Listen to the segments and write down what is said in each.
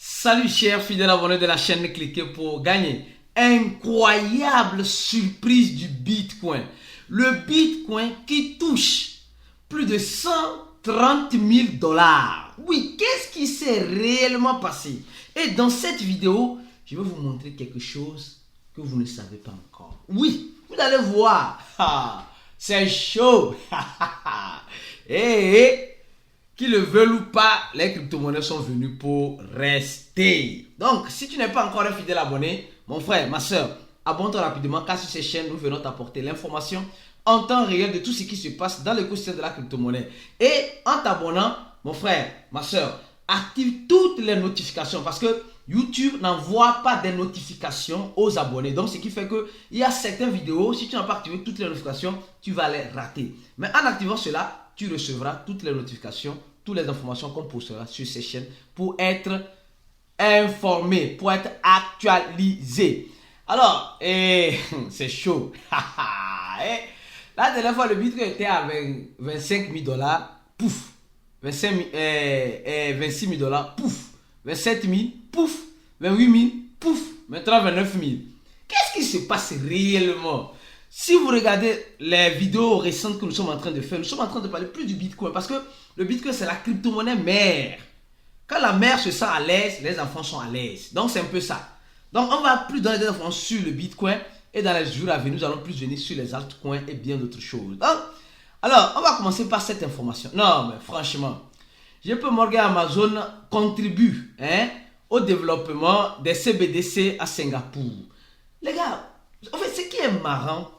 Salut chers fidèles abonnés de la chaîne, cliquez pour gagner. Incroyable surprise du Bitcoin. Le Bitcoin qui touche plus de 130 000 $. Oui, qu'est-ce qui s'est réellement passé? Et dans cette vidéo, je vais vous montrer quelque chose que vous ne savez pas encore. Oui, vous allez voir. C'est chaud. Et qu'ils le veulent ou pas, les crypto-monnaies sont venues pour rester. Donc, si tu n'es pas encore un fidèle abonné, mon frère, ma soeur, abonne-toi rapidement car sur ces chaînes, nous venons t'apporter l'information en temps réel de tout ce qui se passe dans l'écosystème de la crypto-monnaie. Et en t'abonnant, mon frère, ma soeur, active toutes les notifications parce que YouTube n'envoie pas des notifications aux abonnés. Donc, ce qui fait qu'il y a certaines vidéos, si tu n'as pas activé toutes les notifications, tu vas les rater. Mais en activant cela, tu recevras toutes les notifications, toutes les informations qu'on postera sur ces chaînes pour être informé, pour être actualisé. Alors, c'est chaud. La dernière fois, le Bitcoin était à 25 000 $, pouf. 26 000 $, pouf. 27 000, pouf. 28 000, pouf. Maintenant 29 000. Qu'est-ce qui se passe réellement? Si vous regardez les vidéos récentes que nous sommes en train de faire, nous sommes en train de parler plus du Bitcoin parce que le Bitcoin c'est la crypto-monnaie mère. Quand la mère se sent à l'aise, les enfants sont à l'aise. Donc c'est un peu ça. Donc on va plus donner des informations sur le Bitcoin et dans les jours à venir, nous allons plus venir sur les altcoins et bien d'autres choses. Donc, alors, on va commencer par cette information. Non, mais franchement, JP Morgan Amazon contribue au développement des CBDC à Singapour. Les gars, en fait, ce qui est marrant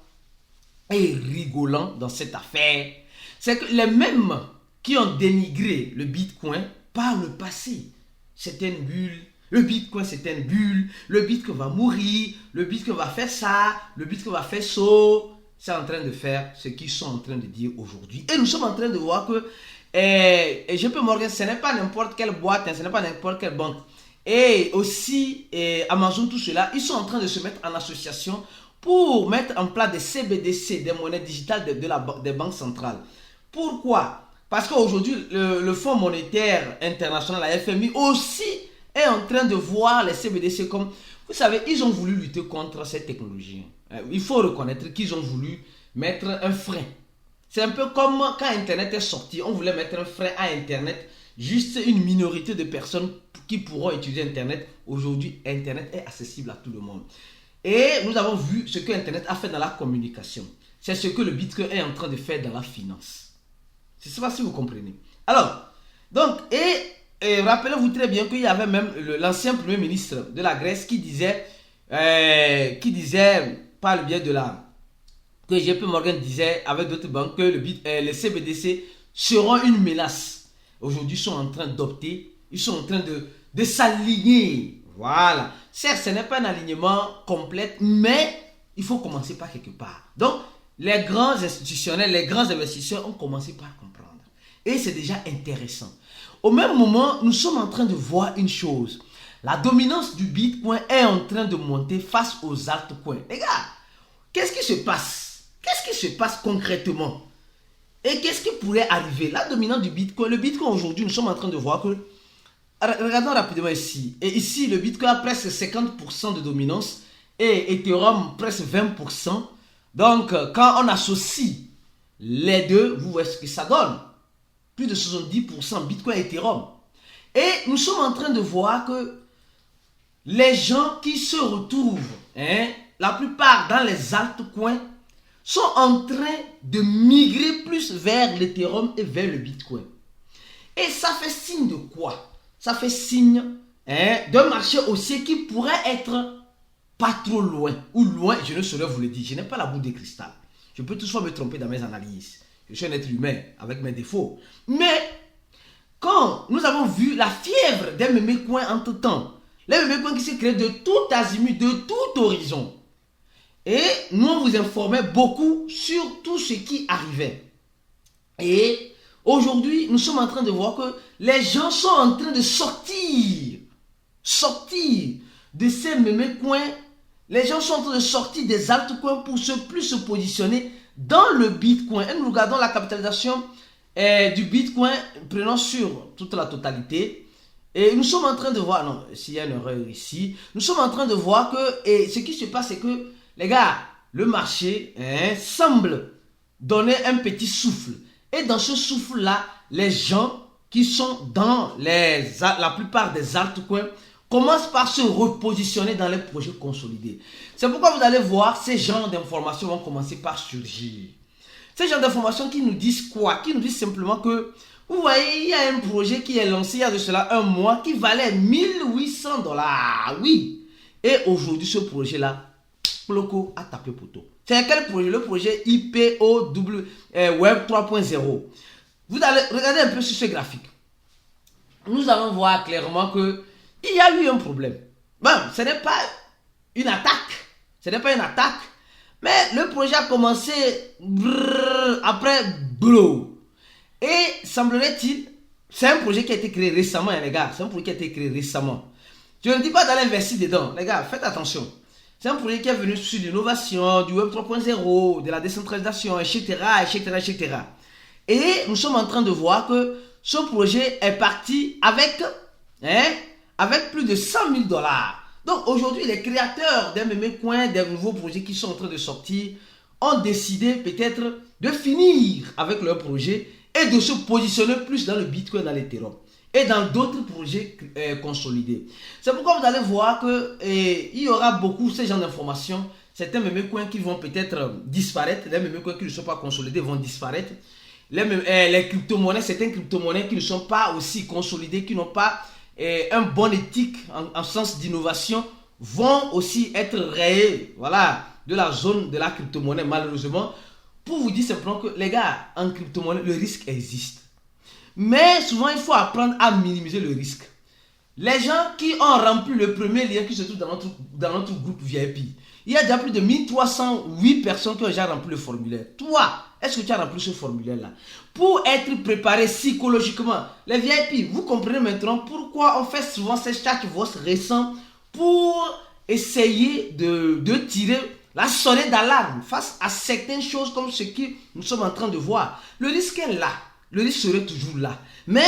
et rigolant dans cette affaire, c'est que les mêmes qui ont dénigré le Bitcoin par le passé, c'était une bulle, le Bitcoin c'était une bulle, le Bitcoin va mourir, le Bitcoin va faire ça, le Bitcoin va faire ça, c'est en train de faire ce qu'ils sont en train de dire aujourd'hui. Et nous sommes en train de voir que JP Morgan, ce n'est pas n'importe quelle boîte, ce n'est pas n'importe quelle banque. Et aussi Amazon, tout cela, ils sont en train de se mettre en association pour mettre en place des CBDC, des monnaies digitales des banques centrales. Pourquoi? Parce qu'aujourd'hui, le Fonds monétaire international, la FMI, aussi est en train de voir les CBDC comme... Vous savez, ils ont voulu lutter contre cette technologie. Il faut reconnaître qu'ils ont voulu mettre un frein. C'est un peu comme quand Internet est sorti, on voulait mettre un frein à Internet. Juste une minorité de personnes qui pourront utiliser Internet. Aujourd'hui, Internet est accessible à tout le monde. Et nous avons vu ce que Internet a fait dans la communication. C'est ce que le Bitcoin est en train de faire dans la finance. Je ne sais pas si vous comprenez. Alors, donc, rappelez-vous très bien qu'il y avait même l'ancien premier ministre de la Grèce qui disait par le biais de que JP Morgan disait avec d'autres banques que les CBDC seront une menace. Aujourd'hui, ils sont en train d'opter, ils sont en train de s'aligner. Voilà. Certes, ce n'est pas un alignement complet, mais il faut commencer par quelque part. Donc, les grands institutionnels, les grands investisseurs ont commencé par comprendre. Et c'est déjà intéressant. Au même moment, nous sommes en train de voir une chose. La dominance du Bitcoin est en train de monter face aux altcoins. Les gars, qu'est-ce qui se passe? Qu'est-ce qui se passe concrètement? Et qu'est-ce qui pourrait arriver? La dominance du Bitcoin, le Bitcoin aujourd'hui, nous sommes en train de voir que... Regardons rapidement ici. Et ici, le Bitcoin a presque 50% de dominance et Ethereum presque 20%. Donc, quand on associe les deux, vous voyez ce que ça donne. Plus de 70% Bitcoin et Ethereum. Et nous sommes en train de voir que les gens qui se retrouvent, la plupart dans les altcoins, sont en train de migrer plus vers l'Ethereum et vers le Bitcoin. Et ça fait signe de quoi? Ça fait signe d'un marché haussier qui pourrait être pas trop loin. Ou loin, je ne saurais vous le dire. Je n'ai pas la boule de cristal. Je peux toutefois me tromper dans mes analyses. Je suis un être humain avec mes défauts. Mais quand nous avons vu la fièvre des meme coins entre temps, les meme coins qui se créent de tout azimut, de tout horizon. Et nous, on vous informait beaucoup sur tout ce qui arrivait. Et aujourd'hui, nous sommes en train de voir que les gens sont en train de sortir de ces meme coins. Les gens sont en train de sortir des altcoins pour plus se positionner dans le Bitcoin. Et nous regardons la capitalisation du Bitcoin, prenons sur toute la totalité. Et nous sommes en train de voir, non, s'il y a une erreur ici, nous sommes en train de voir que, et ce qui se passe, c'est que, les gars, le marché semble donner un petit souffle. Et dans ce souffle-là, les gens qui sont dans la plupart des altcoins commencent par se repositionner dans les projets consolidés. C'est pourquoi vous allez voir, ces genres d'informations vont commencer par surgir. Ces genres d'informations qui nous disent quoi? Qui nous disent simplement que, vous voyez, il y a un projet qui est lancé il y a de cela un mois qui valait 1800 $. Oui. Et aujourd'hui, ce projet-là, Cloco a tapé poteau. C'est quel projet? Le projet IPO Web 3.0. Vous allez regarder un peu sur ce graphique. Nous allons voir clairement que il y a eu un problème. Bon, ce n'est pas une attaque. Ce n'est pas une attaque. Mais le projet a commencé après blow. Et semblerait-il, c'est un projet qui a été créé récemment, les gars. C'est un projet qui a été créé récemment. Je ne dis pas d'aller investir dedans. Les gars, faites attention. C'est un projet qui est venu sur l'innovation, du Web 3.0, de la décentralisation, etc., etc., etc. Et nous sommes en train de voir que ce projet est parti avec plus de 100 000 $. Donc aujourd'hui, les créateurs des Memecoin, des nouveaux projets qui sont en train de sortir, ont décidé peut-être de finir avec leur projet et de se positionner plus dans le Bitcoin, dans l'Ethereum et dans d'autres projets consolidés. C'est pourquoi vous allez voir qu'il y aura beaucoup de ce genre d'informations. Certains Memecoins qui vont peut-être disparaître, les Memecoins qui ne sont pas consolidés vont disparaître. Les crypto-monnaies, certaines crypto-monnaies qui ne sont pas aussi consolidées, qui n'ont pas un bon éthique en sens d'innovation, vont aussi être rayées, voilà, de la zone de la crypto-monnaie, malheureusement. Pour vous dire simplement que, les gars, en crypto-monnaie, le risque existe. Mais souvent, il faut apprendre à minimiser le risque. Les gens qui ont rempli le premier lien qui se trouve dans notre groupe VIP, il y a déjà plus de 1308 personnes qui ont déjà rempli le formulaire. Toi, est-ce que tu as rempli ce formulaire-là? Pour être préparé psychologiquement, les VIP, vous comprenez maintenant pourquoi on fait souvent ces chatbots récents pour essayer de tirer la sonnette d'alarme face à certaines choses comme ce que nous sommes en train de voir. Le risque est là. Le risque serait toujours là. Mais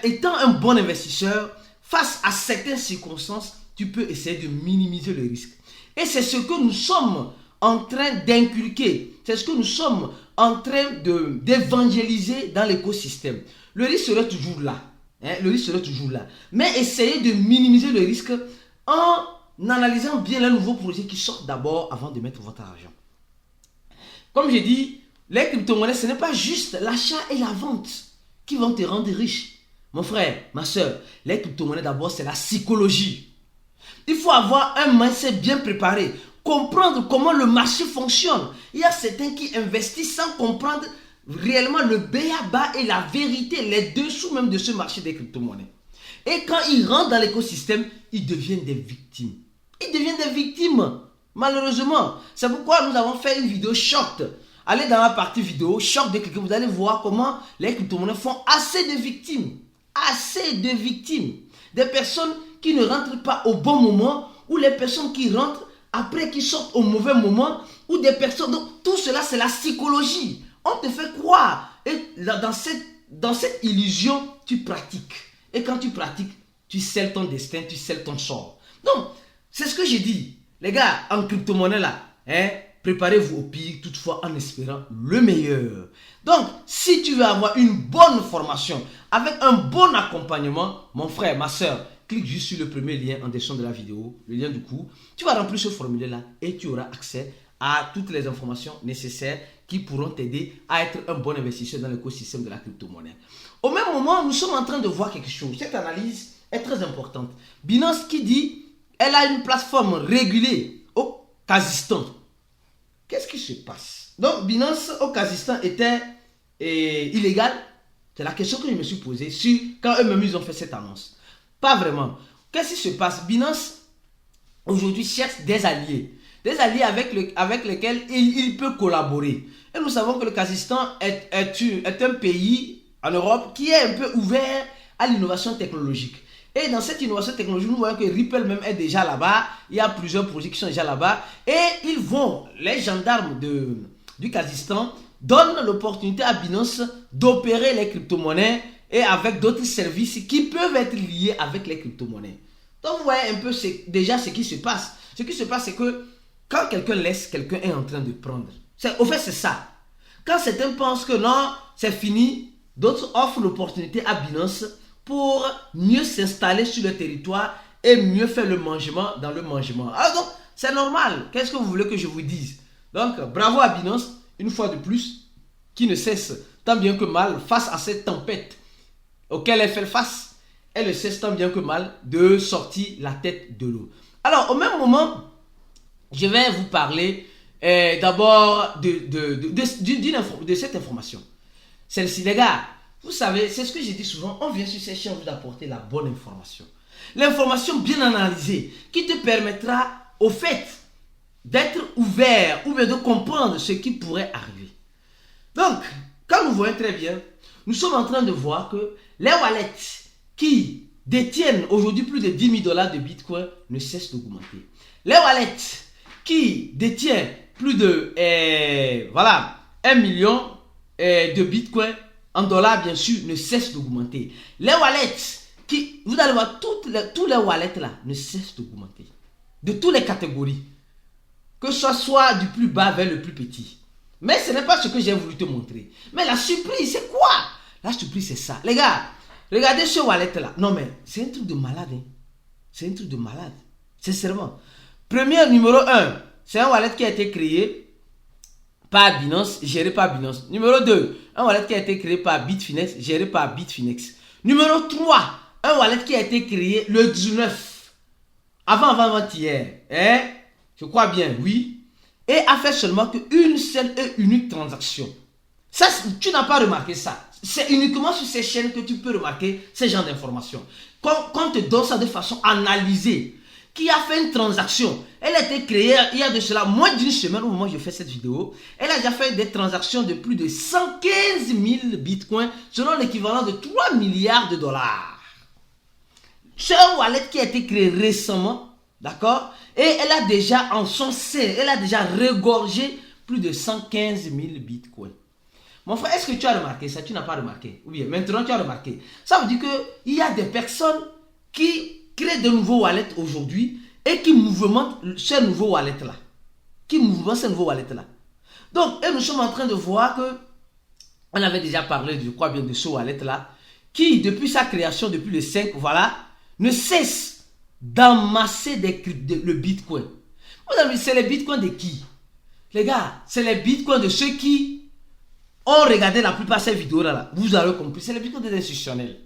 étant un bon investisseur, face à certaines circonstances, tu peux essayer de minimiser le risque. Et c'est ce que nous sommes en train d'inculquer. C'est ce que nous sommes en train d'évangéliser dans l'écosystème. Le risque serait toujours là. Le risque serait toujours là. Mais essayez de minimiser le risque en analysant bien les nouveaux projets qui sortent d'abord avant de mettre votre argent. Comme j'ai dit, les crypto-monnaies, ce n'est pas juste l'achat et la vente qui vont te rendre riche. Mon frère, ma soeur, les crypto-monnaies d'abord, c'est la psychologie. Il faut avoir un mindset bien préparé, comprendre comment le marché fonctionne. Il y a certains qui investissent sans comprendre réellement le b.a.-ba et la vérité, les dessous même de ce marché des crypto-monnaies. Et quand ils rentrent dans l'écosystème, ils deviennent des victimes. Ils deviennent des victimes, malheureusement. C'est pourquoi nous avons fait une vidéo short. Allez dans la partie vidéo, short de cliquer, vous allez voir comment les crypto-monnaies font assez de victimes. Assez de victimes. Des personnes qui ne rentrent pas au bon moment, ou les personnes qui rentrent après qui sortent au mauvais moment, ou des personnes... Donc tout cela, c'est la psychologie. On te fait croire. Et dans cette illusion, tu pratiques. Et quand tu pratiques, tu scelles ton destin, tu scelles ton sort. Donc, c'est ce que j'ai dit. Les gars, en crypto-monnaie là, préparez-vous au pire, toutefois en espérant le meilleur. Donc, si tu veux avoir une bonne formation, avec un bon accompagnement, mon frère, ma soeur, clique juste sur le premier lien en description de la vidéo, le lien du cours. Tu vas remplir ce formulaire-là et tu auras accès à toutes les informations nécessaires qui pourront t'aider à être un bon investisseur dans l'écosystème de la crypto-monnaie. Au même moment, nous sommes en train de voir quelque chose. Cette analyse est très importante. Binance qui dit, elle a une plateforme régulée au Kazakhstan. Qu'est-ce qui se passe? Donc, Binance au Kazakhstan était illégal? C'est la question que je me suis posée quand eux-mêmes ils ont fait cette annonce. Pas vraiment. Qu'est-ce qui se passe? Binance, aujourd'hui, cherche des alliés. Des alliés avec lesquels il peut collaborer. Et nous savons que le Kazakhstan est un pays en Europe qui est un peu ouvert à l'innovation technologique. Et dans cette innovation technologique, nous voyons que Ripple même est déjà là-bas. Il y a plusieurs projets qui sont déjà là-bas. Et les gendarmes du Kazakhstan donnent l'opportunité à Binance d'opérer les crypto-monnaies et avec d'autres services qui peuvent être liés avec les crypto-monnaies. Donc vous voyez un peu déjà ce qui se passe. Ce qui se passe, c'est que quand quelqu'un laisse, quelqu'un est en train de prendre. Au fait, c'est ça. Quand certains pensent que non, c'est fini, d'autres offrent l'opportunité à Binance pour mieux s'installer sur le territoire et mieux faire le mangement dans le mangement. Alors donc, c'est normal. Qu'est-ce que vous voulez que je vous dise? Donc, bravo à Binance, une fois de plus, qui ne cesse tant bien que mal face à cette tempête auquel elle fait face. Elle ne cesse tant bien que mal de sortir la tête de l'eau. Alors, au même moment, je vais vous parler d'abord de cette information. Celle-ci, les gars, vous savez, c'est ce que j'ai dit souvent, on vient sur ces chaînes vous apporter la bonne information. L'information bien analysée qui te permettra au fait d'être ouvert ou bien de comprendre ce qui pourrait arriver. Donc, quand nous voyons très bien, nous sommes en train de voir que les wallets qui détiennent aujourd'hui plus de 10 000 $ de Bitcoin ne cessent d'augmenter. Les wallets qui détiennent plus de 1 million de Bitcoin en dollars bien sûr ne cessent d'augmenter. Les wallets qui, vous allez voir, tous les wallets là ne cessent d'augmenter. De toutes les catégories. Que ce soit du plus bas vers le plus petit. Mais ce n'est pas ce que j'ai voulu te montrer. Mais la surprise, c'est quoi? La surprise, c'est ça. Les gars, regardez ce wallet là. Non mais, c'est un truc de malade. Hein? C'est un truc de malade. Sincèrement. Premier numéro 1, c'est un wallet qui a été créé par Binance, géré par Binance. Numéro 2, un wallet qui a été créé par Bitfinex, géré par Bitfinex. Numéro 3, un wallet qui a été créé le 19, avant-hier. Hein? Je crois bien, oui. Et a fait seulement qu'une seule et unique transaction. Ça, tu n'as pas remarqué ça. C'est uniquement sur ces chaînes que tu peux remarquer ce genre d'informations. Quand on te donne ça de façon analysée, qui a fait une transaction, elle a été créée il y a de cela moins d'une semaine au moment où je fais cette vidéo. Elle a déjà fait des transactions de plus de 115 000 bitcoins, selon l'équivalent de 3 milliards de dollars. C'est un wallet qui a été créé récemment, d'accord? Et elle a déjà en son sein, elle a déjà regorgé plus de 115 000 bitcoins. Mon frère, est-ce que tu as remarqué ça? Tu n'as pas remarqué? Ou bien, maintenant tu as remarqué. Ça veut dire qu'il y a des personnes qui créent de nouveaux wallets aujourd'hui et qui mouvementent ces nouveaux wallets-là. Donc, et nous sommes en train de voir que, on avait déjà parlé, je crois bien, de ce wallet-là, qui, depuis sa création, depuis le 5, voilà, ne cesse d'amasser le bitcoin. Vous avez vu, c'est les bitcoins de qui? Les gars, c'est les bitcoins de ceux qui ont regardé la plupart de ces vidéos-là. Vous avez compris, c'est les bitcoins des institutionnels.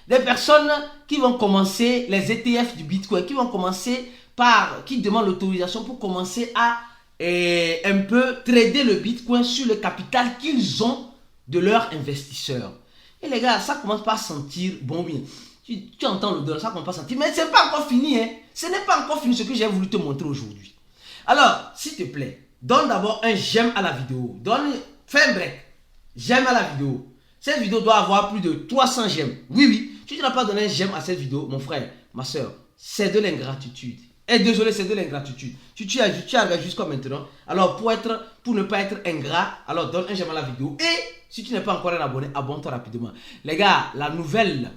Des personnes qui vont commencer, les ETF du bitcoin, qui vont commencer par, qui demandent l'autorisation pour commencer à un peu trader le bitcoin sur le capital qu'ils ont de leurs investisseurs. Et les gars, ça commence pas à sentir bon bien. Tu entends l'odeur, ça commence pas à sentir. Mais ce n'est pas encore fini. Hein. Ce n'est pas encore fini ce que j'ai voulu te montrer aujourd'hui. Alors, s'il te plaît, donne d'abord un j'aime à la vidéo. Fais un break. J'aime à la vidéo. Cette vidéo doit avoir plus de 300 j'aime. Oui, oui. Si tu n'as pas donné un j'aime à cette vidéo, mon frère, ma soeur, c'est de l'ingratitude. Et désolé, c'est de l'ingratitude. Tu as jusqu'à maintenant. Alors, pour ne pas être ingrat, alors donne un j'aime à la vidéo. Et si tu n'es pas encore un abonné, abonne-toi rapidement. Les gars, la nouvelle...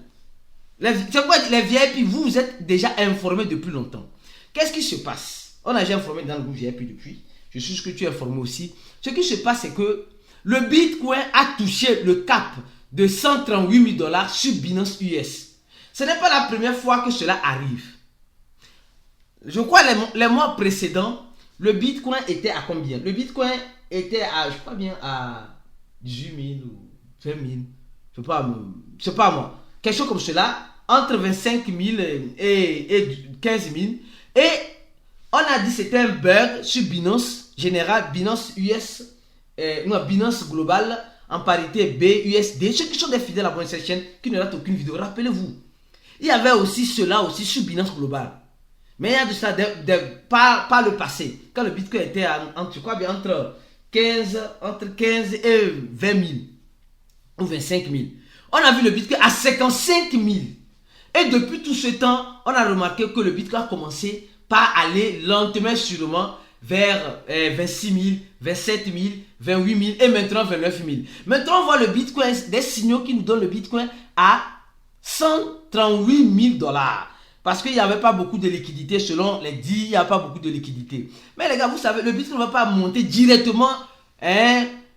C'est quoi les VIP, vous êtes déjà informés depuis longtemps. Qu'est-ce qui se passe? On a déjà informé dans le groupe VIP depuis. Je suis sûr que tu es informé aussi. Ce qui se passe, c'est que le Bitcoin a touché le cap de 138 000 $ sur Binance US. Ce n'est pas la première fois que cela arrive. Je crois les mois précédents, le Bitcoin était à combien? Le Bitcoin était à, je crois bien, à 18 000 ou 20 000. Je sais pas moi. Quelque chose comme cela, entre 25 000 et 15 000. Et on a dit que c'était un bug sur Binance Général, Binance US, Binance Global, en parité BUSD. Ceux qui sont des fidèles à cette chaîne, qui ne ratent aucune vidéo, rappelez-vous. Il y avait aussi cela aussi sur Binance Global. Mais il y a de ça par le passé, quand le Bitcoin était entre 15 et 20 000 ou 25 000. On a vu le Bitcoin à 55 000. Et depuis tout ce temps, on a remarqué que le Bitcoin a commencé par aller lentement, sûrement, vers 26 000, 27 000, 28 000 et maintenant 29 000. Maintenant, on voit le Bitcoin, des signaux qui nous donnent le Bitcoin à 138 000 $. Parce qu'il n'y avait pas beaucoup de liquidité selon les dits, il n'y a pas beaucoup de liquidité. Mais les gars, vous savez, le Bitcoin ne va pas monter directement,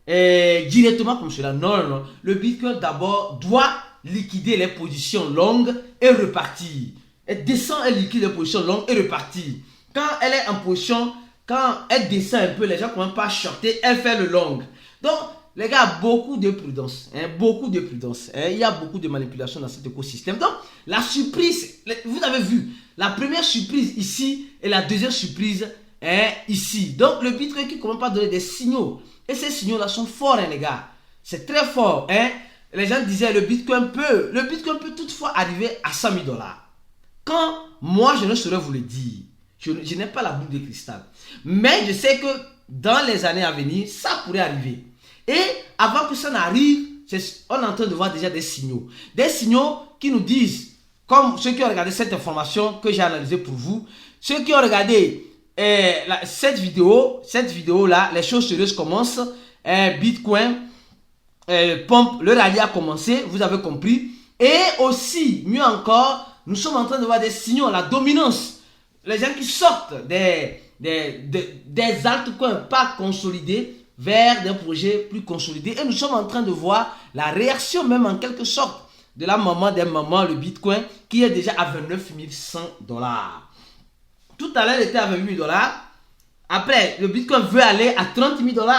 directement comme cela. Non, non, non. Le Bitcoin d'abord doit liquider les positions longues et repartir. Elle descend, elle liquide les positions longues et repartir. Quand elle est en position, quand elle descend un peu, les gens ne commencent pas à shorter, elle fait le long. Donc, les gars, beaucoup de prudence. Beaucoup de prudence. Il y a beaucoup de manipulation dans cet écosystème. Donc, la surprise, vous avez vu, la première surprise ici et la deuxième surprise ici. Donc, le Bitcoin qui ne commence pas à donner des signaux. Et ces signaux-là sont forts, les gars. C'est très fort. Les gens disaient le Bitcoin peut toutefois arriver à 100 000 $. Quand moi, je ne saurais vous le dire. Je n'ai pas la boule de cristal. Mais je sais que dans les années à venir, ça pourrait arriver. Et avant que ça n'arrive, on est en train de voir déjà des signaux. Des signaux qui nous disent, comme ceux qui ont regardé cette information que j'ai analysée pour vous, ceux qui ont regardé cette vidéo-là, les choses sérieuses commencent. Bitcoin, pompe, le rallye a commencé, vous avez compris. Et aussi, mieux encore, nous sommes en train de voir des signaux, la dominance. Les gens qui sortent des altcoins pas consolidés vers des projets plus consolidés. Et nous sommes en train de voir la réaction même en quelque sorte de la maman des mamans, le Bitcoin, qui est déjà à 29 100 $. Tout à l'heure, il était à 28 000 $. Après, le Bitcoin veut aller à 30 000 $.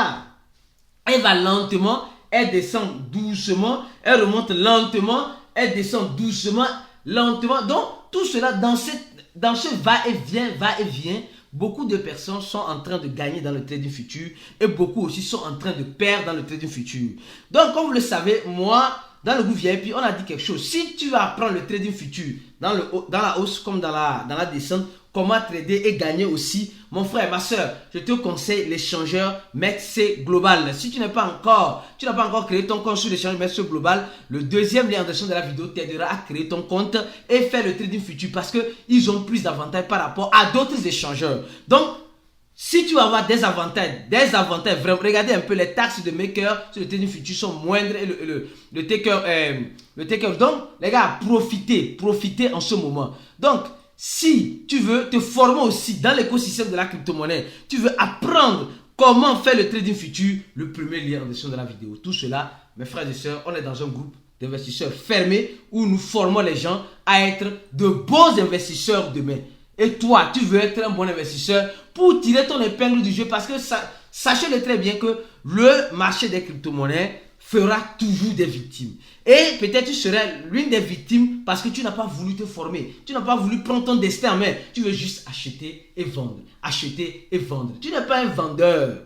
Elle va lentement, elle descend doucement, elle remonte lentement, elle descend doucement, lentement. Donc, tout cela dans ce va-et-vient, beaucoup de personnes sont en train de gagner dans le trading futur et beaucoup aussi sont en train de perdre dans le trading futur. Donc, comme vous le savez, moi, dans le groupe VIP, on a dit quelque chose. Si tu vas apprendre le trading futur dans la hausse comme dans la descente, comment trader et gagner aussi, mon frère, ma soeur, je te conseille l'échangeur MEXC Global. Si tu n'as pas encore créé ton compte sur l'échangeur MEXC Global, le deuxième lien en description de la vidéo t'aidera à créer ton compte et faire le trading futur parce qu'ils ont plus d'avantages par rapport à d'autres échangeurs. Donc, si tu vas avoir des avantages, vraiment, regardez un peu les taxes de maker sur le trading futur sont moindres et le taker. Donc, les gars, profitez en ce moment. Donc, si tu veux te former aussi dans l'écosystème de la crypto-monnaie, tu veux apprendre comment faire le trading futur, le premier lien en description de la vidéo. Tout cela, mes frères et sœurs, on est dans un groupe d'investisseurs fermés où nous formons les gens à être de beaux investisseurs demain. Et toi, tu veux être un bon investisseur pour tirer ton épingle du jeu parce que sachez-le très bien que le marché des crypto-monnaies fera toujours des victimes. Et peut-être tu serais l'une des victimes parce que tu n'as pas voulu te former. Tu n'as pas voulu prendre ton destin en main. Tu veux juste acheter et vendre. Acheter et vendre. Tu n'es pas un vendeur.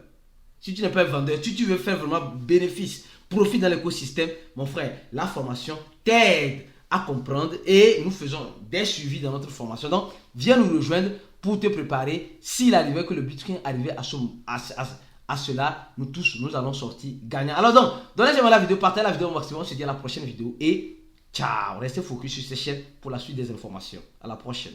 Si tu n'es pas un vendeur, tu veux faire vraiment bénéfice, profit dans l'écosystème, mon frère, la formation t'aide à comprendre et nous faisons des suivis dans notre formation. Donc, viens nous rejoindre pour te préparer. S'il arrivait que le Bitcoin arrivait à cela, nous tous, nous allons sortir gagnants. Alors donc, donnez-moi la vidéo, partagez la vidéo au maximum. On se dit à la prochaine vidéo et ciao. Restez focus sur cette chaîne pour la suite des informations. À la prochaine.